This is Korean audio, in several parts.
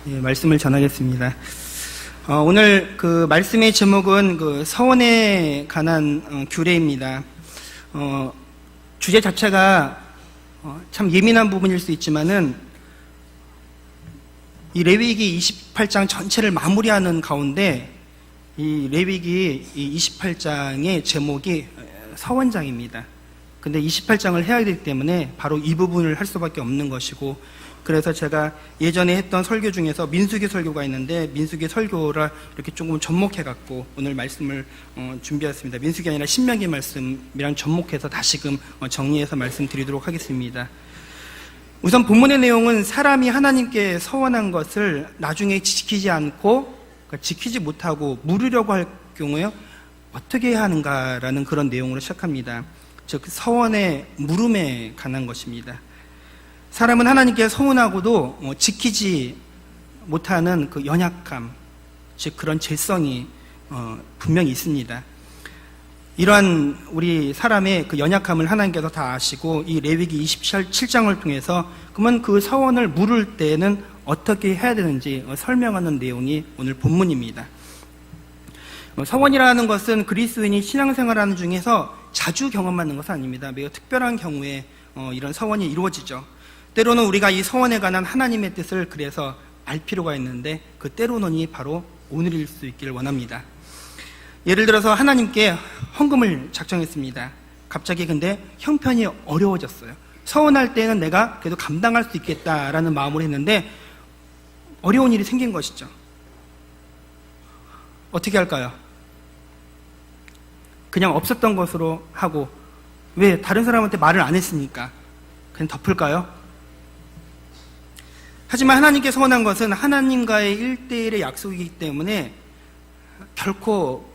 예, 말씀을 전하겠습니다. 오늘 그 말씀의 제목은 그 서원에 관한 규례입니다. 주제 자체가 참 예민한 부분일 수 있지만은 이 레위기 28장 전체를 마무리하는 가운데 이 레위기 28장의 제목이 서원장입니다. 근데 28장을 해야 되기 때문에 바로 이 부분을 할 수밖에 없는 것이고, 그래서 제가 예전에 했던 설교 중에서 민수기 설교가 있는데 민수기 설교를 이렇게 조금 접목해갖고 오늘 말씀을 준비했습니다. 민수기 아니라 신명기 말씀이랑 접목해서 다시금 정리해서 말씀드리도록 하겠습니다. 우선 본문의 내용은 사람이 하나님께 서원한 것을 나중에 지키지 않고, 그러니까 지키지 못하고 물으려고 할 경우에 어떻게 해야 하는가라는 그런 내용으로 시작합니다. 즉 서원의 물음에 관한 것입니다. 사람은 하나님께 서원하고도 지키지 못하는 그 연약함, 즉 그런 죄성이 분명히 있습니다. 이러한 우리 사람의 그 연약함을 하나님께서 다 아시고 이 레위기 27장을 통해서 그러면 그 서원을 물을 때는 어떻게 해야 되는지 설명하는 내용이 오늘 본문입니다. 서원이라는 것은 그리스도인이 신앙생활하는 중에서 자주 경험하는 것은 아닙니다. 매우 특별한 경우에 이런 서원이 이루어지죠. 때로는 우리가 이 서원에 관한 하나님의 뜻을 그래서 알 필요가 있는데 그 때로는이 바로 오늘일 수 있기를 원합니다. 예를 들어서 하나님께 헌금을 작정했습니다. 갑자기 근데 형편이 어려워졌어요. 서원할 때는 내가 그래도 감당할 수 있겠다라는 마음으로 했는데 어려운 일이 생긴 것이죠. 어떻게 할까요? 그냥 없었던 것으로 하고, 왜 다른 사람한테 말을 안 했으니까 그냥 덮을까요? 하지만 하나님께 서원한 것은 하나님과의 1:1의 약속이기 때문에 결코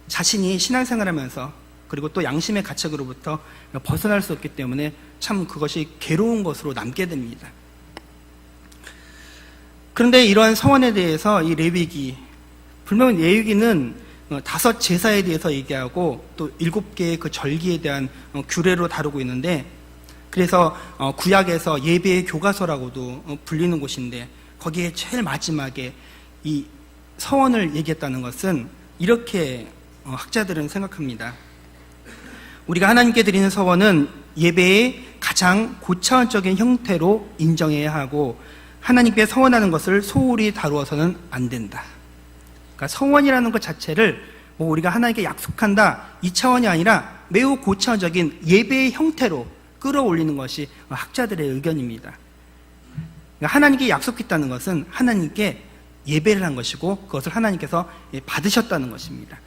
자신이 신앙생활하면서 그리고 또 양심의 가책으로부터 벗어날 수 없기 때문에 참 그것이 괴로운 것으로 남게 됩니다. 그런데 이러한 서원에 대해서 이 레위기, 분명히 레위기는 5 제사에 대해서 얘기하고 또 7개의 그 절기에 대한 규례로 다루고 있는데, 그래서 구약에서 예배의 교과서라고도 불리는 곳인데 거기에 제일 마지막에 이 서원을 얘기했다는 것은 이렇게 학자들은 생각합니다. 우리가 하나님께 드리는 서원은 예배의 가장 고차원적인 형태로 인정해야 하고 하나님께 서원하는 것을 소홀히 다루어서는 안 된다. 그러니까 서원이라는 것 자체를 우리가 하나님께 약속한다 이 차원이 아니라 매우 고차원적인 예배의 형태로 끌어올리는 것이 학자들의 의견입니다. 그러니까 하나님께 약속했다는 것은 하나님께 예배를 한 것이고 그것을 하나님께서 받으셨다는 것입니다.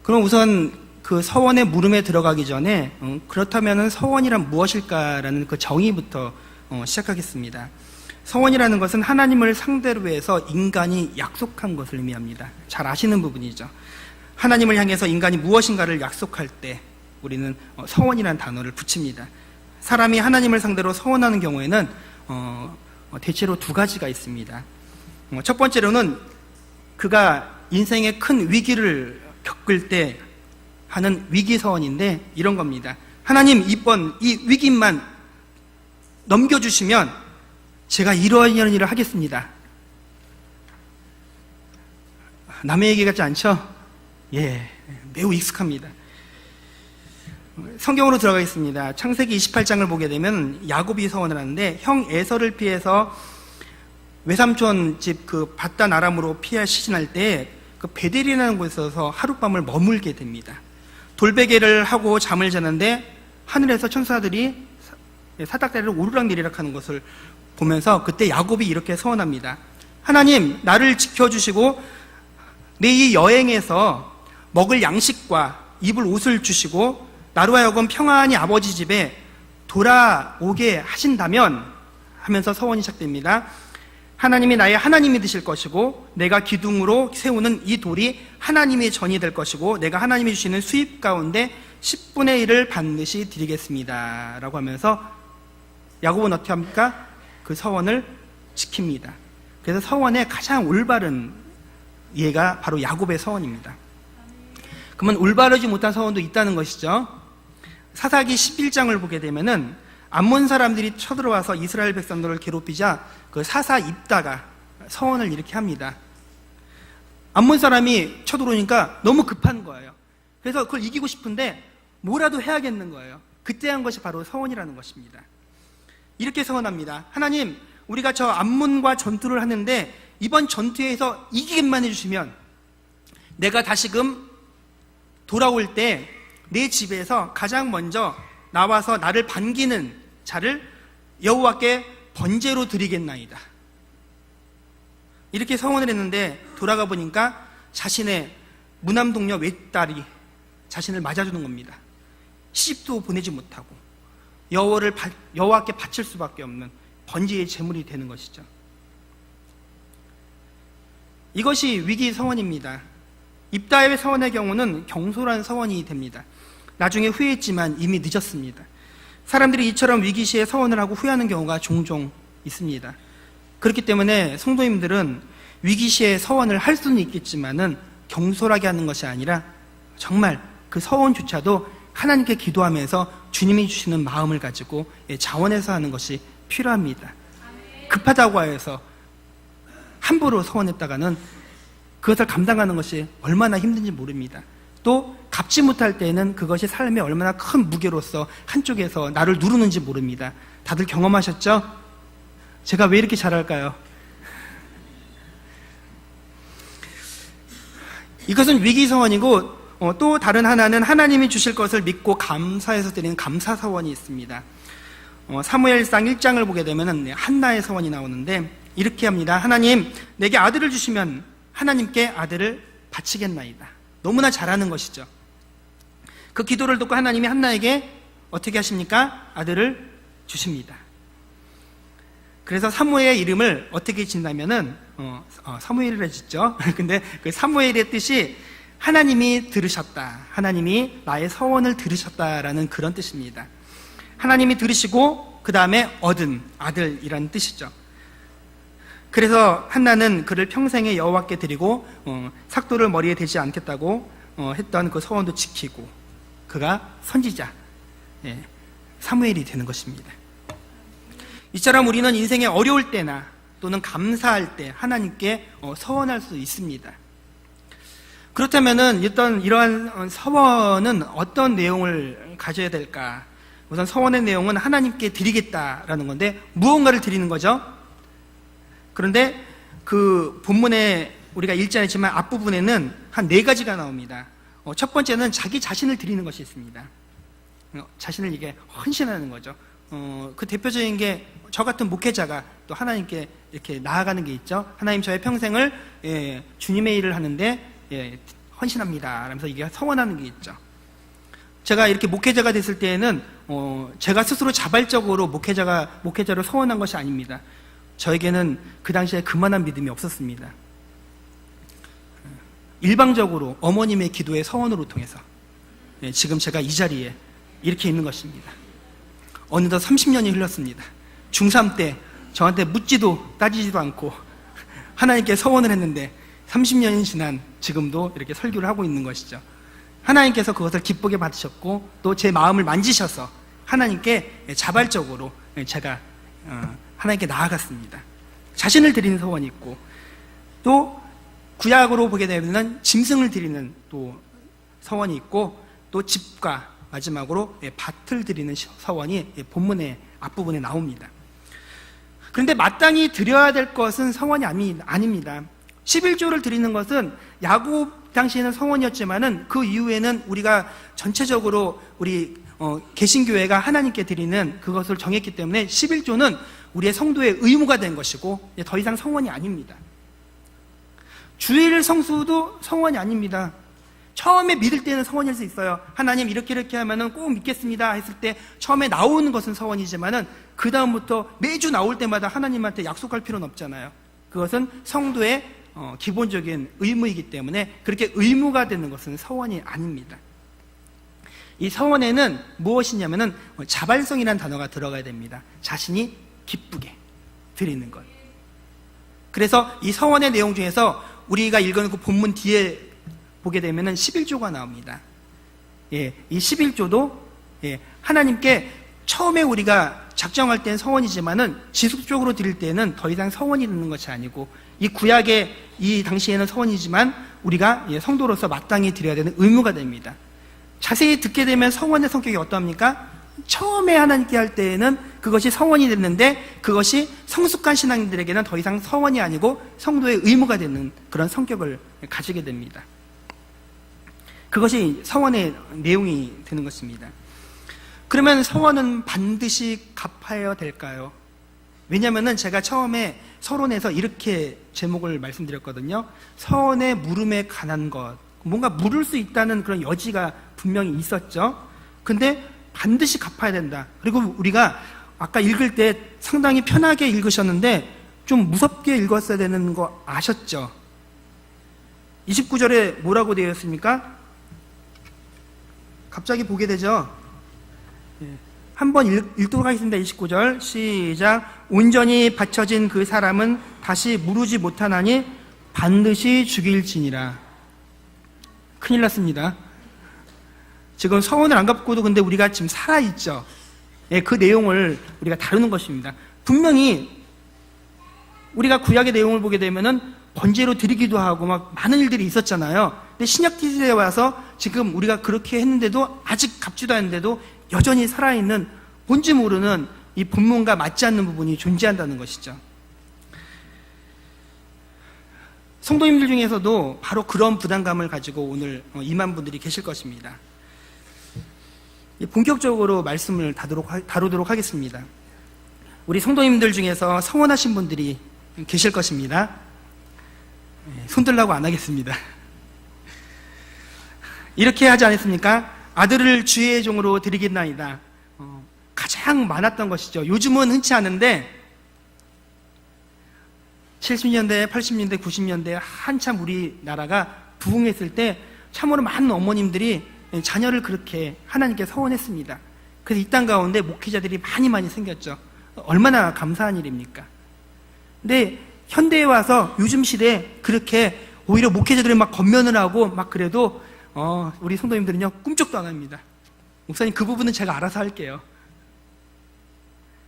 그럼 우선 그 서원의 물음에 들어가기 전에 그렇다면 서원이란 무엇일까라는 그 정의부터 시작하겠습니다. 서원이라는 것은 하나님을 상대로 해서 인간이 약속한 것을 의미합니다. 잘 아시는 부분이죠. 하나님을 향해서 인간이 무엇인가를 약속할 때 우리는 서원이라는 단어를 붙입니다. 사람이 하나님을 상대로 서원하는 경우에는 대체로 2가지가 있습니다. 첫 번째로는 그가 인생의 큰 위기를 겪을 때 하는 위기서원인데 이런 겁니다. 하나님, 이번 이 위기만 넘겨주시면 제가 이런 일을 하겠습니다. 남의 얘기 같지 않죠? 예, 매우 익숙합니다. 성경으로 들어가겠습니다. 창세기 28장을 보게 되면 야곱이 서원을 하는데 형 에서를 피해서 외삼촌 집 그 밧단 아람으로 피해 시신할 때 그 베델이라는 곳에서 하룻밤을 머물게 됩니다. 돌베개를 하고 잠을 자는데 하늘에서 천사들이 사닥다리를 오르락내리락 하는 것을 보면서 그때 야곱이 이렇게 서원합니다. 하나님, 나를 지켜주시고 내 이 여행에서 먹을 양식과 입을 옷을 주시고 나로 하여금 평안히 아버지 집에 돌아오게 하신다면 하면서 서원이 시작됩니다. 하나님이 나의 하나님이 되실 것이고 내가 기둥으로 세우는 이 돌이 하나님의 전이 될 것이고 내가 하나님이 주시는 수입 가운데 10분의 1을 반드시 드리겠습니다 라고 하면서 야곱은 어떻게 합니까? 그 서원을 지킵니다. 그래서 서원의 가장 올바른 예가 바로 야곱의 서원입니다. 그러면 올바르지 못한 서원도 있다는 것이죠. 사사기 11장을 보게 되면은 암몬 사람들이 쳐들어와서 이스라엘 백성들을 괴롭히자 그 사사 입다가 서원을 이렇게 합니다. 암몬 사람이 쳐들어오니까 너무 급한 거예요. 그래서 그걸 이기고 싶은데 뭐라도 해야겠는 거예요. 그때 한 것이 바로 서원이라는 것입니다. 이렇게 서원합니다. 하나님, 우리가 저 암몬과 전투를 하는데 이번 전투에서 이기기만 해주시면 내가 다시금 돌아올 때 내 집에서 가장 먼저 나와서 나를 반기는 자를 여호와께 번제로 드리겠나이다. 이렇게 서원을 했는데 돌아가 보니까 자신의 무남동녀 외딸이 자신을 맞아주는 겁니다. 시집도 보내지 못하고 여호와께 바칠 수밖에 없는 번제의 제물이 되는 것이죠. 이것이 위기 서원입니다. 입다의 서원의 경우는 경솔한 서원이 됩니다. 나중에 후회했지만 이미 늦었습니다. 사람들이 이처럼 위기 시에 서원을 하고 후회하는 경우가 종종 있습니다. 그렇기 때문에 성도님들은 위기 시에 서원을 할 수는 있겠지만은 경솔하게 하는 것이 아니라 정말 그 서원조차도 하나님께 기도하면서 주님이 주시는 마음을 가지고 자원해서 하는 것이 필요합니다. 급하다고 해서 함부로 서원했다가는 그것을 감당하는 것이 얼마나 힘든지 모릅니다. 또 갚지 못할 때에는 그것이 삶에 얼마나 큰 무게로서 한쪽에서 나를 누르는지 모릅니다. 다들 경험하셨죠? 제가 왜 이렇게 잘할까요? 이것은 위기서원이고 또 다른 하나는 하나님이 주실 것을 믿고 감사해서 드리는 감사서원이 있습니다. 사무엘상 1장을 보게 되면 한나의 서원이 나오는데 이렇게 합니다. 하나님, 내게 아들을 주시면 하나님께 아들을 바치겠나이다. 너무나 잘하는 것이죠. 그 기도를 듣고 하나님이 한나에게 어떻게 하십니까? 아들을 주십니다. 그래서 사무엘의 이름을 어떻게 짓냐면은 사무엘이라 짓죠. 근데 그 사무엘의 뜻이 하나님이 들으셨다, 하나님이 나의 서원을 들으셨다라는 그런 뜻입니다. 하나님이 들으시고 그 다음에 얻은 아들이라는 뜻이죠. 그래서 한나는 그를 평생에 여호와께 드리고 삭도를 머리에 대지 않겠다고 했던 그 서원도 지키고 그가 선지자 사무엘이 되는 것입니다. 이처럼 우리는 인생에 어려울 때나 또는 감사할 때 하나님께 서원할 수 있습니다. 그렇다면은 이러한 서원은 어떤 내용을 가져야 될까? 우선 서원의 내용은 하나님께 드리겠다라는 건데 무언가를 드리는 거죠. 그런데 그 본문에 우리가 읽지 않았지만 앞부분에는 한 4가지가 나옵니다. 첫 번째는 자기 자신을 드리는 것이 있습니다. 자신을 이게 헌신하는 거죠. 그 대표적인 게 저 같은 목회자가 또 하나님께 이렇게 나아가는 게 있죠. 하나님, 저의 평생을 주님의 일을 하는데 헌신합니다 라면서 이게 서원하는 게 있죠. 제가 이렇게 목회자가 됐을 때에는 제가 스스로 자발적으로 목회자로 서원한 것이 아닙니다. 저에게는 그 당시에 그만한 믿음이 없었습니다. 일방적으로 어머님의 기도의 서원으로 통해서 지금 제가 이 자리에 이렇게 있는 것입니다. 어느덧 30년이 흘렀습니다. 중3 때 저한테 묻지도 따지지도 않고 하나님께 서원을 했는데 30년이 지난 지금도 이렇게 설교를 하고 있는 것이죠. 하나님께서 그것을 기쁘게 받으셨고 또 제 마음을 만지셔서 하나님께 자발적으로 제가 하나님께 나아갔습니다. 자신을 드리는 서원이 있고 또 구약으로 보게 되면 짐승을 드리는 또 서원이 있고 또 집과 마지막으로 밭을 드리는 서원이 본문의 앞부분에 나옵니다. 그런데 마땅히 드려야 될 것은 서원이 아닙니다. 11조를 드리는 것은 야곱 당시에는 서원이었지만은 그 이후에는 우리가 전체적으로 우리 개신교회가 하나님께 드리는 그것을 정했기 때문에 11조는 우리의 성도의 의무가 된 것이고 더 이상 서원이 아닙니다. 주일 성수도 서원이 아닙니다. 처음에 믿을 때는 서원일 수 있어요. 하나님 이렇게 하면은 꼭 믿겠습니다 했을 때 처음에 나오는 것은 서원이지만은 그 다음부터 매주 나올 때마다 하나님한테 약속할 필요는 없잖아요. 그것은 성도의 기본적인 의무이기 때문에 그렇게 의무가 되는 것은 서원이 아닙니다. 이 서원에는 무엇이냐면은 자발성이라는 단어가 들어가야 됩니다. 자신이 기쁘게 드리는 것. 그래서 이 서원의 내용 중에서 우리가 읽은 그 본문 뒤에 보게 되면은 11조가 나옵니다. 이 11조도 하나님께 처음에 우리가 작정할 때는 서원이지만은 지속적으로 드릴 때는 더 이상 서원이 되는 것이 아니고, 이 구약의 이 당시에는 서원이지만 우리가 성도로서 마땅히 드려야 되는 의무가 됩니다. 자세히 듣게 되면 서원의 성격이 어떠합니까? 처음에 하나님께 할 때에는 그것이 서원이 됐는데, 그것이 성숙한 신앙인들에게는 더 이상 서원이 아니고 성도의 의무가 되는 그런 성격을 가지게 됩니다. 그것이 서원의 내용이 되는 것입니다. 그러면 서원은 반드시 갚아야 될까요? 왜냐하면 제가 처음에 서론에서 이렇게 제목을 말씀드렸거든요. 서원의 물음에 관한 것, 뭔가 물을 수 있다는 그런 여지가 분명히 있었죠. 근데 반드시 갚아야 된다. 그리고 우리가 아까 읽을 때 상당히 편하게 읽으셨는데 좀 무섭게 읽었어야 되는 거 아셨죠? 29절에 뭐라고 되어 있습니까? 갑자기 보게 되죠. 한번 읽도록 하겠습니다. 29절 시작. 온전히 바쳐진 그 사람은 다시 무르지 못하나니 반드시 죽일지니라. 큰일 났습니다. 지금 서원을 안 갚고도 근데 우리가 지금 살아있죠. 그 내용을 우리가 다루는 것입니다. 분명히 우리가 구약의 내용을 보게 되면은 번제로 드리기도 하고 막 많은 일들이 있었잖아요. 근데 신약 시대에 와서 지금 우리가 그렇게 했는데도 아직 갚지도 않는데도 여전히 살아있는 뭔지 모르는 이 본문과 맞지 않는 부분이 존재한다는 것이죠. 성도님들 중에서도 바로 그런 부담감을 가지고 오늘 임한 분들이 계실 것입니다. 본격적으로 말씀을 다루도록 하겠습니다. 우리 성도님들 중에서 서원하신 분들이 계실 것입니다. 손들라고 안 하겠습니다. 이렇게 하지 않았습니까? 아들을 주의 종으로 드리겠나이다. 가장 많았던 것이죠. 요즘은 흔치 않은데 70년대, 80년대, 90년대 한참 우리나라가 부흥했을 때 참으로 많은 어머님들이 자녀를 그렇게 하나님께 서원했습니다. 그래서 이 땅 가운데 목회자들이 많이 생겼죠. 얼마나 감사한 일입니까? 근데 현대에 와서 요즘 시대에 그렇게 오히려 목회자들이 막 권면을 하고 막 그래도 우리 성도님들은요 꿈쩍도 안 합니다. 목사님 그 부분은 제가 알아서 할게요.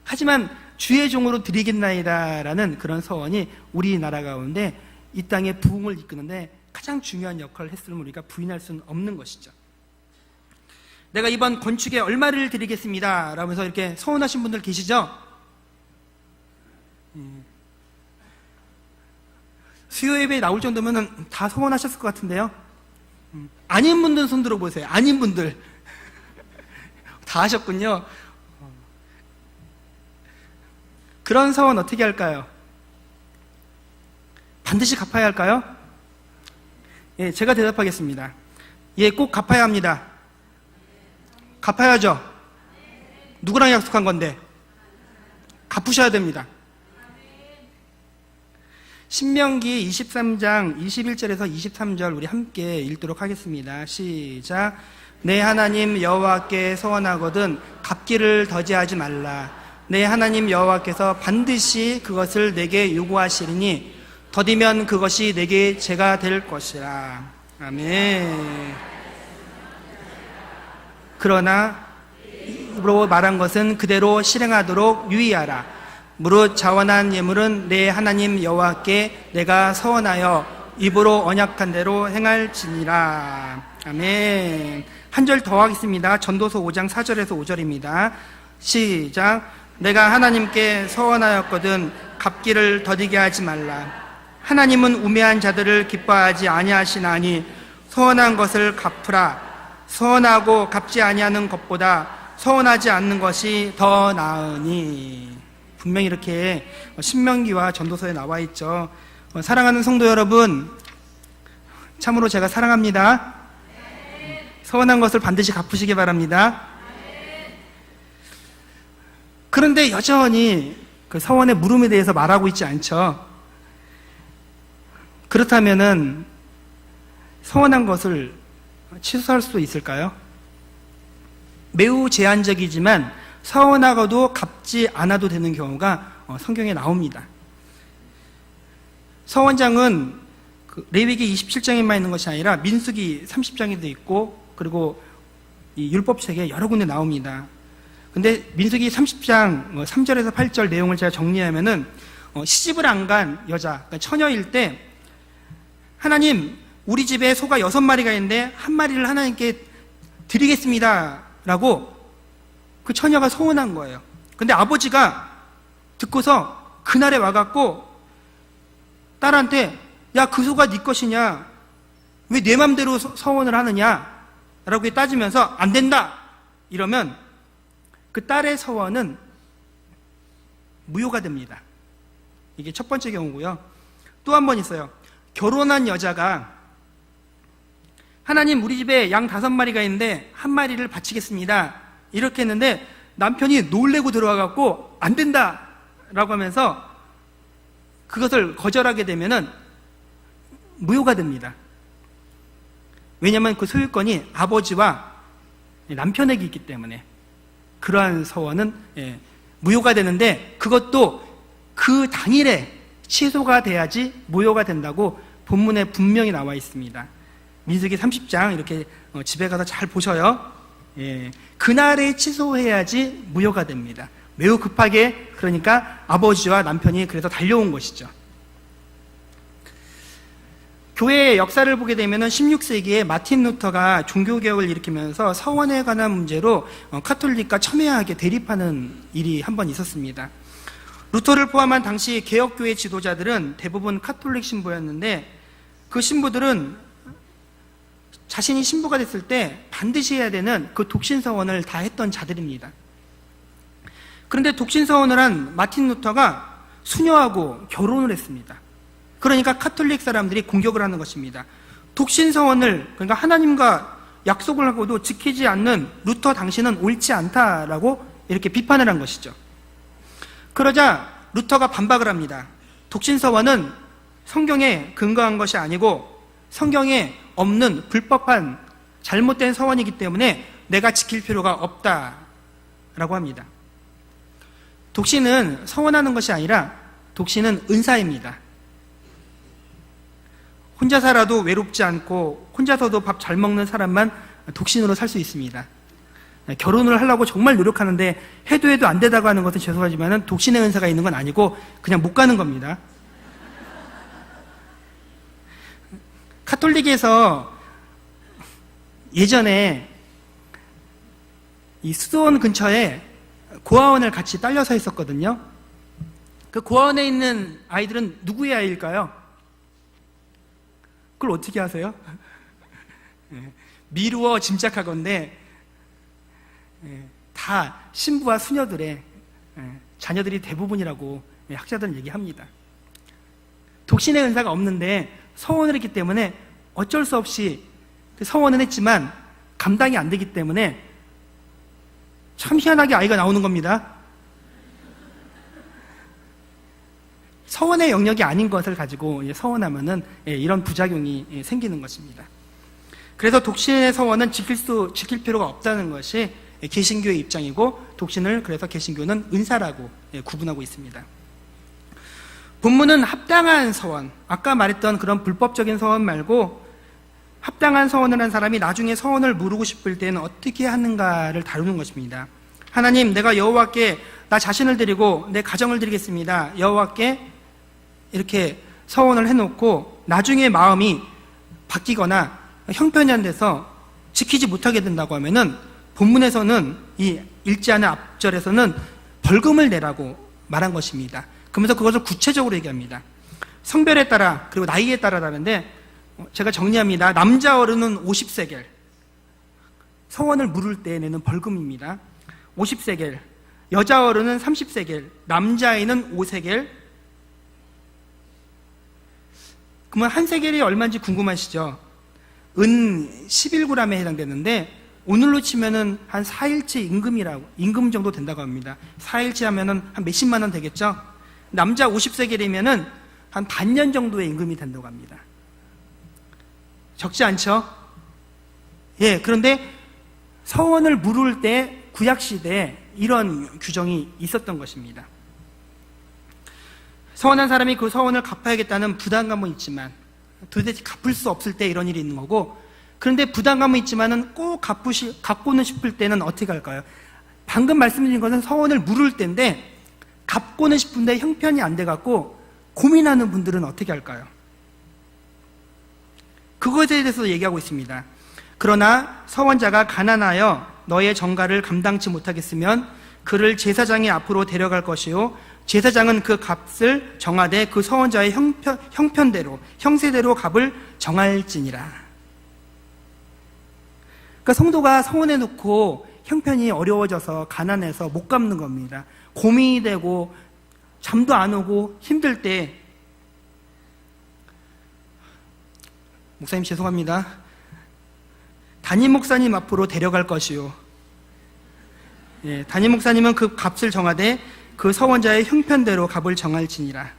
하지만 주의 종으로 드리겠나이다라는 그런 서원이 우리나라 가운데 이 땅의 부흥을 이끄는데 가장 중요한 역할을 했음을 우리가 부인할 수는 없는 것이죠. 내가 이번 건축에 얼마를 드리겠습니다 라면서 이렇게 서원하신 분들 계시죠? 수요 예배에 나올 정도면 다 서원하셨을 것 같은데요. 아닌 분들 손 들어보세요. 아닌 분들 다 하셨군요. 그런 서원 어떻게 할까요? 반드시 갚아야 할까요? 예, 제가 대답하겠습니다. 예, 꼭 갚아야 합니다. 갚아야죠. 누구랑 약속한 건데? 갚으셔야 됩니다. 신명기 23장 21절에서 23절 우리 함께 읽도록 하겠습니다. 시작. 내 하나님 여호와께 서원하거든 갚기를 더디하지 말라. 내 하나님 여호와께서 반드시 그것을 내게 요구하시리니 더디면 그것이 내게 죄가 될 것이라. 아멘. 그러나 입으로 말한 것은 그대로 실행하도록 유의하라. 무릇 자원한 예물은 내 하나님 여호와께 내가 서원하여 입으로 언약한 대로 행할지니라. 아멘. 한 절 더 하겠습니다. 전도서 5장 4절에서 5절입니다. 시작. 내가 하나님께 서원하였거든 갚기를 더디게 하지 말라. 하나님은 우매한 자들을 기뻐하지 아니하시나니 서원한 것을 갚으라. 서원하고 갚지 아니하는 것보다 서원하지 않는 것이 더 나으니. 분명히 이렇게 신명기와 전도서에 나와 있죠. 사랑하는 성도 여러분, 참으로 제가 사랑합니다. 서원한 것을 반드시 갚으시기 바랍니다. 그런데 여전히 그 서원의 물음에 대해서 말하고 있지 않죠. 그렇다면은 서원한 것을 취소할 수 있을까요? 매우 제한적이지만 서원하고도 갚지 않아도 되는 경우가 성경에 나옵니다. 서원장은 레위기 27장에만 있는 것이 아니라 민수기 30장에도 있고 그리고 이 율법책에 여러 군데 나옵니다. 근데 민수기 30장 3절에서 8절 내용을 제가 정리하면은 시집을 안 간 여자, 그러니까 처녀일 때 하나님, 우리 집에 소가 6마리가 있는데 한 마리를 하나님께 드리겠습니다 라고 그 처녀가 소원한 거예요. 근데 아버지가 듣고서 그날에 와갖고 딸한테, 야, 그 소가 네 것이냐, 왜 내 맘대로 서원을 하느냐 라고 따지면서 안 된다 이러면 그 딸의 서원은 무효가 됩니다. 이게 첫 번째 경우고요. 또 한 번 있어요. 결혼한 여자가 하나님, 우리 집에 양 5마리가 있는데 한 마리를 바치겠습니다 이렇게 했는데 남편이 놀래고 들어와갖고 안 된다 라고 하면서 그것을 거절하게 되면은 무효가 됩니다. 왜냐하면 그 소유권이 아버지와 남편에게 있기 때문에 그러한 서원은 무효가 되는데, 그것도 그 당일에 취소가 돼야지 무효가 된다고 본문에 분명히 나와 있습니다. 민수기 30장 이렇게 집에 가서 잘 보셔요. 그날에 취소해야지 무효가 됩니다. 매우 급하게, 그러니까 아버지와 남편이 그래서 달려온 것이죠. 교회의 역사를 보게 되면 16세기에 마틴 루터가 종교개혁을 일으키면서 서원에 관한 문제로 카톨릭과 첨예하게 대립하는 일이 한 번 있었습니다. 루터를 포함한 당시 개혁교회 지도자들은 대부분 카톨릭 신부였는데, 그 신부들은 자신이 신부가 됐을 때 반드시 해야 되는 그 독신서원을 다 했던 자들입니다. 그런데 독신서원을 한 마틴 루터가 수녀하고 결혼을 했습니다. 그러니까 카톨릭 사람들이 공격을 하는 것입니다. 독신서원을, 그러니까 하나님과 약속을 하고도 지키지 않는 루터 당신은 옳지 않다라고 이렇게 비판을 한 것이죠. 그러자 루터가 반박을 합니다. 독신서원은 성경에 근거한 것이 아니고 성경에 없는 불법한 잘못된 서원이기 때문에 내가 지킬 필요가 없다라고 합니다. 독신은 서원하는 것이 아니라 독신은 은사입니다. 혼자 살아도 외롭지 않고 혼자서도 밥 잘 먹는 사람만 독신으로 살 수 있습니다. 결혼을 하려고 정말 노력하는데 해도 안 되다고 하는 것은 죄송하지만 독신의 은사가 있는 건 아니고 그냥 못 가는 겁니다. 카톨릭에서 예전에 이 수도원 근처에 고아원을 같이 딸려서 있었거든요. 그 고아원에 있는 아이들은 누구의 아이일까요? 그걸 어떻게 아세요? 미루어 짐작하건대 다 신부와 수녀들의 자녀들이 대부분이라고 학자들은 얘기합니다. 독신의 은사가 없는데 서원을 했기 때문에 어쩔 수 없이 서원은 했지만 감당이 안 되기 때문에 참 희한하게 아이가 나오는 겁니다. 서원의 영역이 아닌 것을 가지고 서원하면은 이런 부작용이 생기는 것입니다. 그래서 독신의 서원은 지킬 필요가 없다는 것이 개신교의 입장이고, 독신을 그래서 개신교는 은사라고 구분하고 있습니다. 본문은 합당한 서원, 아까 말했던 그런 불법적인 서원 말고 합당한 서원을 한 사람이 나중에 서원을 물으고 싶을 때는 어떻게 하는가를 다루는 것입니다. 하나님, 내가 여호와께 나 자신을 드리고 내 가정을 드리겠습니다. 여호와께 이렇게 서원을 해놓고 나중에 마음이 바뀌거나 형편이 안 돼서 지키지 못하게 된다고 하면은 본문에서는 이 읽지 않은 앞절에서는 벌금을 내라고 말한 것입니다. 그러면서 그것을 구체적으로 얘기합니다. 성별에 따라 그리고 나이에 따라 다른데 제가 정리합니다. 남자 어른은 50세겔, 서원을 물을 때 내는 벌금입니다. 50세겔, 여자 어른은 30세겔, 남자아이는 5세겔. 그러면 한 세겔이 얼마인지 궁금하시죠? 은 11g에 해당되는데 오늘로 치면은 한 4일치 임금 정도 된다고 합니다. 4일치 하면은 한 몇십만 원 되겠죠? 남자 50세겔이면은 한 반년 정도의 임금이 된다고 합니다. 적지 않죠? 예, 그런데 서원을 물을 때 구약시대에 이런 규정이 있었던 것입니다. 서원한 사람이 그 서원을 갚아야겠다는 부담감은 있지만 도대체 갚을 수 없을 때 이런 일이 있는 거고, 그런데 부담감은 있지만은 꼭 갚고는 싶을 때는 어떻게 할까요? 방금 말씀드린 것은 서원을 물을 때인데 갚고는 싶은데 형편이 안 돼갖고 고민하는 분들은 어떻게 할까요? 그것에 대해서 얘기하고 있습니다. 그러나 서원자가 가난하여 너의 정가를 감당치 못하겠으면 그를 제사장의 앞으로 데려갈 것이요 제사장은 그 값을 정하되 그 서원자의 형편대로 형세대로 값을 정할지니라. 그러니까 성도가 서원해놓고 형편이 어려워져서 가난해서 못 갚는 겁니다. 고민이 되고 잠도 안 오고 힘들 때 목사님 죄송합니다. 담임 목사님 앞으로 데려갈 것이요. 예, 담임 목사님은 그 값을 정하되 그 서원자의 형편대로 값을 정할지니라.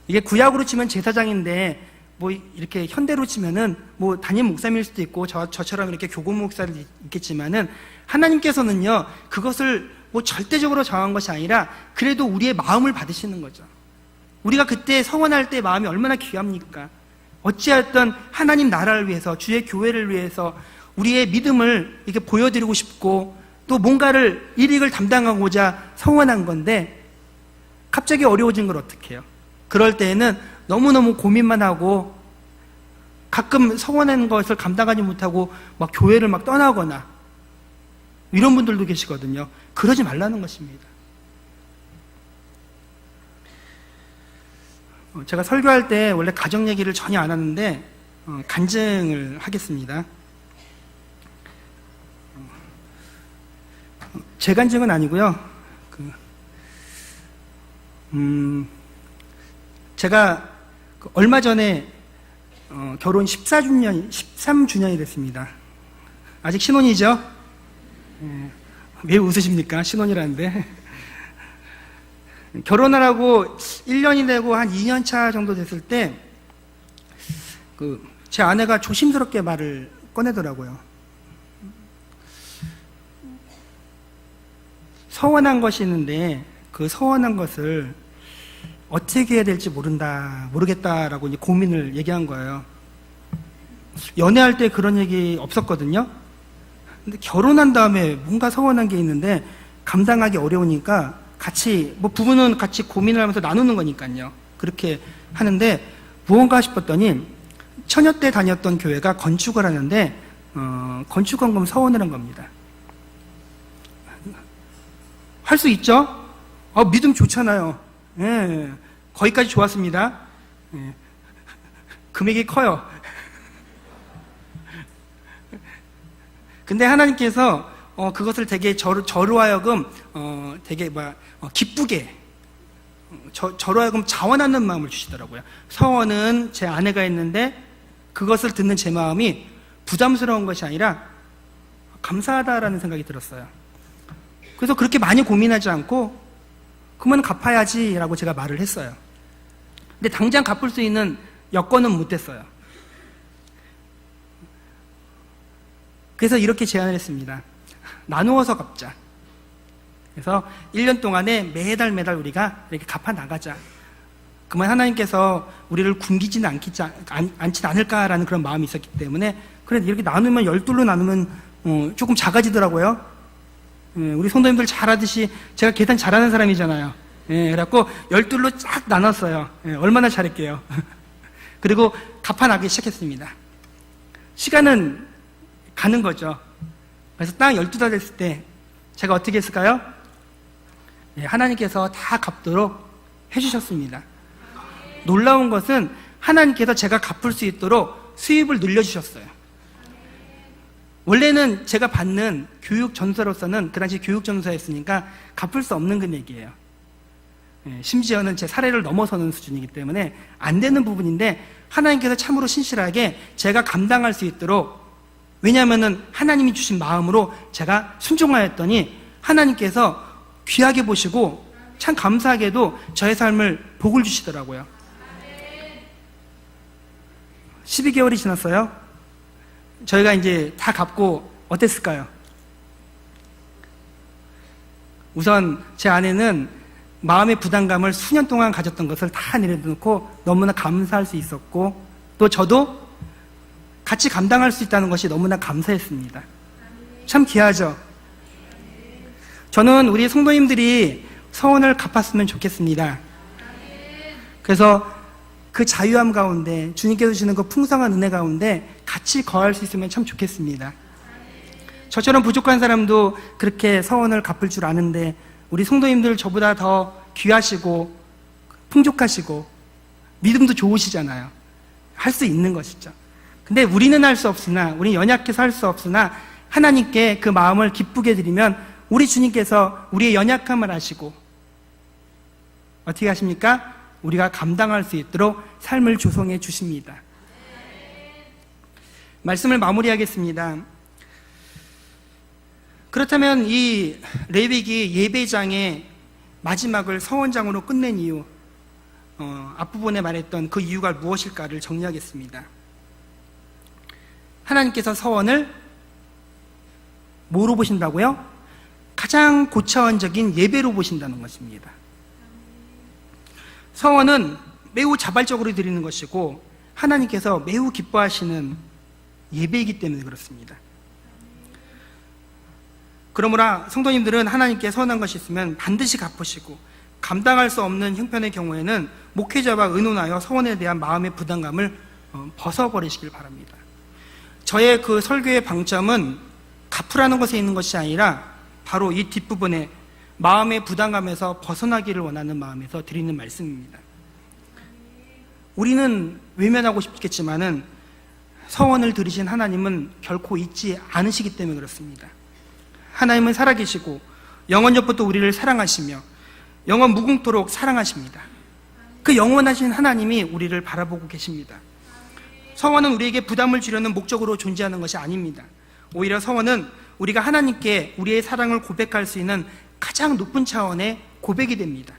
이게 구약으로 치면 제사장인데 뭐 이렇게 현대로 치면은 뭐 담임 목사님일 수도 있고 저처럼 이렇게 교구 목사도 있겠지만은 하나님께서는요 그것을 뭐 절대적으로 정한 것이 아니라 그래도 우리의 마음을 받으시는 거죠. 우리가 그때 서원할 때 마음이 얼마나 귀합니까? 어찌하였던 하나님 나라를 위해서 주의 교회를 위해서 우리의 믿음을 이렇게 보여드리고 싶고 또 뭔가를 일익을 담당하고자 서원한 건데 갑자기 어려워진 걸 어떻게 해요? 그럴 때에는 너무너무 고민만 하고 가끔 서원한 것을 감당하지 못하고 막 교회를 막 떠나거나 이런 분들도 계시거든요. 그러지 말라는 것입니다. 제가 설교할 때 원래 가정 얘기를 전혀 안 하는데 간증을 하겠습니다. 제 간증은 아니고요. 제가 얼마 전에 결혼 13주년이 됐습니다. 아직 신혼이죠? 왜 웃으십니까? 신혼이라는데. 결혼하라고 1년이 되고 한 2년 차 정도 됐을 때, 제 아내가 조심스럽게 말을 꺼내더라고요. 서원한 것이 있는데, 그 서원한 것을 어떻게 해야 될지 모르겠다라고 이제 고민을 얘기한 거예요. 연애할 때 그런 얘기 없었거든요. 근데 결혼한 다음에 뭔가 서원한 게 있는데, 감당하기 어려우니까 같이, 부부는 같이 고민을 하면서 나누는 거니까요. 그렇게 하는데, 무언가 싶었더니, 처녀 때 다녔던 교회가 건축을 하는데, 건축원금 서원을 한 겁니다. 할 수 있죠? 믿음 좋잖아요. 예, 거기까지 좋았습니다. 예, 금액이 커요. 근데 하나님께서 그것을 되게 저로 하여금 되게 기쁘게 저로 하여금 자원하는 마음을 주시더라고요. 서원은 제 아내가 했는데 그것을 듣는 제 마음이 부담스러운 것이 아니라 감사하다라는 생각이 들었어요. 그래서 그렇게 많이 고민하지 않고 그러면 갚아야지라고 제가 말을 했어요. 근데 당장 갚을 수 있는 여건은 못 됐어요. 그래서 이렇게 제안을 했습니다. 나누어서 갚자. 그래서 1년 동안에 매달 우리가 이렇게 갚아 나가자. 그러면 하나님께서 우리를 굶기지는 않지 않을까라는 그런 마음이 있었기 때문에 그래 이렇게 나누면 12로 나누면 조금 작아지더라고요. 우리 성도님들 잘 하듯이 제가 계산 잘하는 사람이잖아요. 그래갖고 12로 쫙 나눴어요. 얼마나 잘할게요. 그리고 갚아나가기 시작했습니다. 시간은 가는 거죠. 그래서 딱 12달 됐을 때 제가 어떻게 했을까요? 하나님께서 다 갚도록 해주셨습니다. 놀라운 것은 하나님께서 제가 갚을 수 있도록 수입을 늘려주셨어요. 원래는 제가 받는 교육 전서로서는 그 당시 교육 전서였으니까 갚을 수 없는 금액이에요. 심지어는 제 사례를 넘어서는 수준이기 때문에 안 되는 부분인데 하나님께서 참으로 신실하게 제가 감당할 수 있도록, 왜냐하면은 하나님이 주신 마음으로 제가 순종하였더니 하나님께서 귀하게 보시고 참 감사하게도 저의 삶을 복을 주시더라고요. 12개월이 지났어요. 저희가 이제 다 갚고 어땠을까요? 우선 제 아내는 마음의 부담감을 수년 동안 가졌던 것을 다 내려놓고 너무나 감사할 수 있었고, 또 저도 같이 감당할 수 있다는 것이 너무나 감사했습니다. 참 귀하죠? 저는 우리 성도님들이 서원을 갚았으면 좋겠습니다. 그래서 그 자유함 가운데, 주님께서 주시는 그 풍성한 은혜 가운데 같이 거할 수 있으면 참 좋겠습니다. 저처럼 부족한 사람도 그렇게 서원을 갚을 줄 아는데, 우리 성도님들 저보다 더 귀하시고 풍족하시고 믿음도 좋으시잖아요. 할 수 있는 것이죠. 근데 우리는 할 수 없으나, 우리 연약해서 할 수 없으나 하나님께 그 마음을 기쁘게 드리면 우리 주님께서 우리의 연약함을 아시고 어떻게 하십니까? 우리가 감당할 수 있도록 삶을 조성해 주십니다. 말씀을 마무리하겠습니다. 그렇다면 이 레위기 예배장의 마지막을 서원장으로 끝낸 이유, 앞부분에 말했던 그 이유가 무엇일까를 정리하겠습니다. 하나님께서 서원을 뭐로 보신다고요? 가장 고차원적인 예배로 보신다는 것입니다. 서원은 매우 자발적으로 드리는 것이고 하나님께서 매우 기뻐하시는 예배이기 때문에 그렇습니다. 그러므로 성도님들은 하나님께 서원한 것이 있으면 반드시 갚으시고, 감당할 수 없는 형편의 경우에는 목회자와 의논하여 서원에 대한 마음의 부담감을 벗어버리시길 바랍니다. 저의 그 설교의 방점은 갚으라는 것에 있는 것이 아니라 바로 이 뒷부분에 마음의 부담감에서 벗어나기를 원하는 마음에서 드리는 말씀입니다. 우리는 외면하고 싶겠지만은 서원을 들으신 하나님은 결코 잊지 않으시기 때문에 그렇습니다. 하나님은 살아계시고 영원전부터 우리를 사랑하시며 영원 무궁토록 사랑하십니다. 그 영원하신 하나님이 우리를 바라보고 계십니다. 서원은 우리에게 부담을 주려는 목적으로 존재하는 것이 아닙니다. 오히려 서원은 우리가 하나님께 우리의 사랑을 고백할 수 있는 가장 높은 차원의 고백이 됩니다.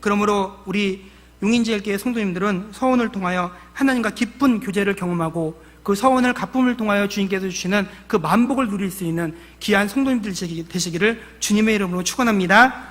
그러므로 우리 용인제일교회 성도님들은 서원을 통하여 하나님과 깊은 교제를 경험하고 그 서원을 갚음을 통하여 주님께서 주시는 그 만복을 누릴 수 있는 귀한 성도님들 되시기를 주님의 이름으로 축원합니다.